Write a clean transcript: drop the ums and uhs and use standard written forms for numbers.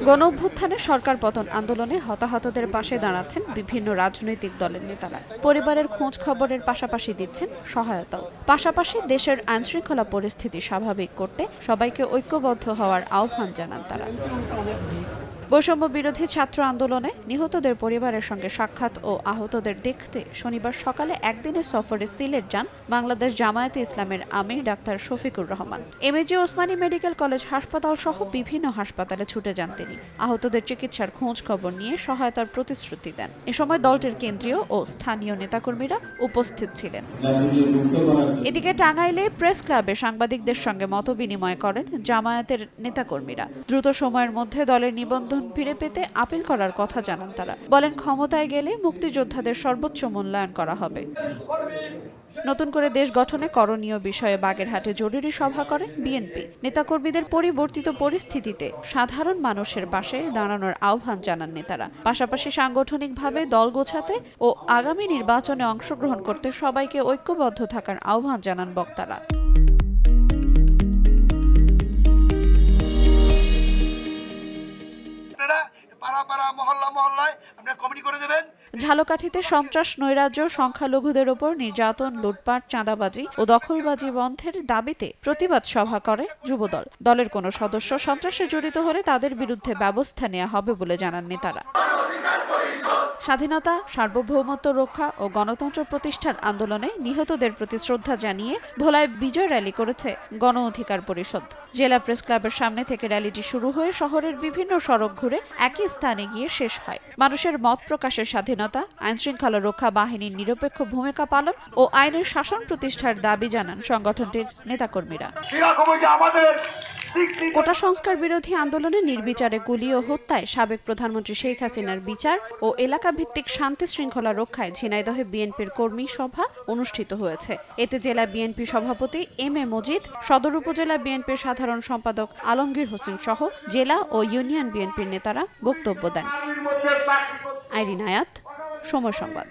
গণঅভ্যুত্থানে সরকার পতন আন্দোলনে হতাহতদের পাশে দাঁড়াচ্ছেন বিভিন্ন রাজনৈতিক দলের নেতারা। পরিবারের খোঁজ খবরের পাশাপাশি দিচ্ছেন সহায়তাও। পাশাপাশি দেশের আইনশৃঙ্খলা পরিস্থিতি স্বাভাবিক করতে সবাইকে ঐক্যবদ্ধ হওয়ার আহ্বান জানান তারা। বৈষম্য বিরোধী ছাত্র আন্দোলনে নিহতদের পরিবারের সঙ্গে সাক্ষাৎ ও আহতদের দেখতে শনিবার সকালে একদিনের সফরে সিলেট যান বাংলাদেশ জামায়াতে ইসলামের আমির doctor Shafiqur Rahman. MAG Osmani medical college হাসপাতাল সহ বিভিন্ন হাসপাতালে ছুটে যান তিনি। আহতদের চিকিৎসার খোঁজ খবর নিয়ে সহায়তার প্রতিশ্রুতি দেন। এ সময় দলটির কেন্দ্রীয় ও স্থানীয় নেতাকর্মীরা উপস্থিত ছিলেন। এদিকে টাঙ্গাইলে প্রেস ক্লাবে সাংবাদিকদের সঙ্গে মতবিনিময় করেন জামায়াতের নেতাকর্মীরা। দ্রুত সময়ের মধ্যে দলের নিবন্ধন ফিরে পেতে আপিল করার কথা জানান তারা। বলেন, ক্ষমতায় গেলে মুক্তিযোদ্ধাদের সর্বোচ্চ মূল্যায়ন করা হবে। নতুন করে দেশ গঠনে করণীয় বিষয়ে বাগেরহাটে জরুরি সভা করে বিএনপি। নেতাকর্মীদের পরিবর্তিত পরিস্থিতিতে সাধারণ মানুষের পাশে দাঁড়ানোর আহ্বান জানান নেতারা। পাশাপাশি সাংগঠনিকভাবে দল গোছাতে ও আগামী নির্বাচনে অংশগ্রহণ করতে সবাইকে ঐক্যবদ্ধ থাকার আহ্বান জানান বক্তারা। ঝালকাঠিতে সন্ত্রাস, নৈরাজ্য, সংখ্যালঘুদের ওপর নির্যাতন, লুটপাট, চাঁদাবাজি ও দখলবাজি বন্ধের দাবিতে প্রতিবাদ সভা করে যুবদল। দলের কোনো সদস্য সন্ত্রাসে জড়িত হলে তাদের বিরুদ্ধে ব্যবস্থা নেওয়া হবে বলে জানান নেতারা। স্বাধীনতা, সার্বভৌমত্ব রক্ষা ও গণতন্ত্র প্রতিষ্ঠার আন্দোলনে নিহতদের প্রতি শ্রদ্ধা জানিয়ে ভোলায় বিজয় র্যালি করেছে গণ অধিকার পরিষদ। জেলা প্রেস ক্লাবের সামনে থেকে র্যালিটি শুরু হয়ে শহরের বিভিন্ন সড়ক ঘুরে একই স্থানে গিয়ে শেষ হয়। মানুষের মত প্রকাশের স্বাধীনতা, আইনশৃঙ্খলা রক্ষা বাহিনীর নিরপেক্ষ ভূমিকা পালন ও আইনের শাসন প্রতিষ্ঠার দাবি জানান সংগঠনটির নেতাকর্মীরা। কোটা সংস্কার বিরোধী আন্দোলনে নির্বিচারে গুলি ও হত্যায় সাবেক প্রধানমন্ত্রী শেখ হাসিনার বিচার ও এলাকা ভিত্তিক শান্তি শৃঙ্খলা রক্ষায় ঝিনাইদহে বিএনপির কর্মী সভা অনুষ্ঠিত হয়েছে। এতে জেলা বিএনপি সভাপতি এম এ মজিদ, সদর উপজেলা বিএনপির সাধারণ সম্পাদক আলমগীর হোসেন সহ জেলা ও ইউনিয়ন বিএনপির নেতারা বক্তব্য দেন। আইরিন আয়াত, সময় সংবাদ।